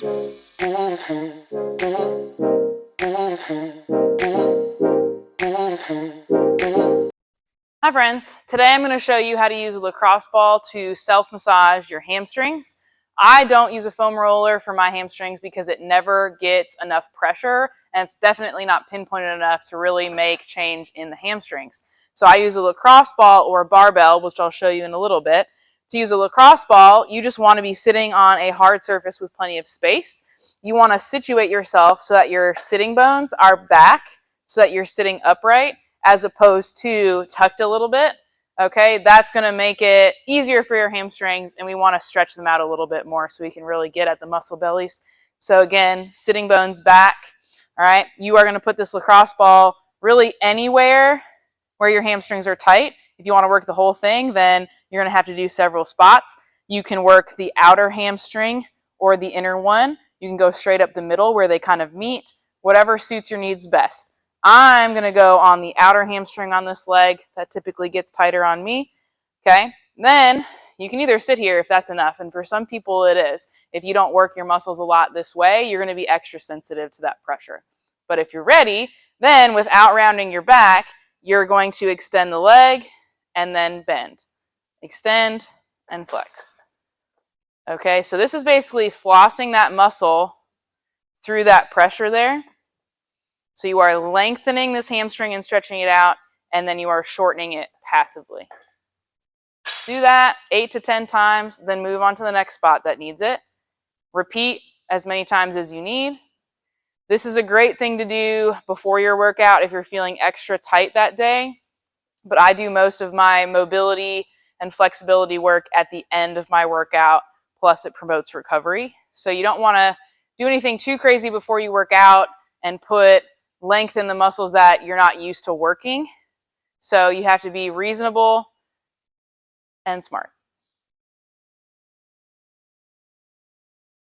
Hi friends, today I'm going to show you how to use a lacrosse ball to self-massage your hamstrings. I don't use a foam roller for my hamstrings because it never gets enough pressure and it's definitely not pinpointed enough to really make change in the hamstrings. So I use a lacrosse ball or a barbell, which I'll show you in a little bit. To use a lacrosse ball, you just want to be sitting on a hard surface with plenty of space. You want to situate yourself so that your sitting bones are back, so that you're sitting upright, as opposed to tucked a little bit. Okay, that's going to make it easier for your hamstrings, and we want to stretch them out a little bit more so we can really get at the muscle bellies. So again, sitting bones back. All right, you are going to put this lacrosse ball really anywhere where your hamstrings are tight. If you want to work the whole thing, then you're going to have to do several spots. You can work the outer hamstring or the inner one. You can go straight up the middle where they kind of meet, whatever suits your needs best. I'm going to go on the outer hamstring on this leg. That typically gets tighter on me. Okay, then you can either sit here if that's enough, and for some people it is. If you don't work your muscles a lot this way, you're going to be extra sensitive to that pressure. But if you're ready, then without rounding your back, you're going to extend the leg and then bend. Extend and flex. Okay, so this is basically flossing that muscle through that pressure there. So you are lengthening this hamstring and stretching it out, and then you are shortening it passively. Do that 8 to 10 times, then move on to the next spot that needs it. Repeat as many times as you need. This is a great thing to do before your workout if you're feeling extra tight that day, but I do most of my mobility and flexibility work at the end of my workout, plus it promotes recovery. So you don't want to do anything too crazy before you work out and put length in the muscles that you're not used to working. So you have to be reasonable and smart.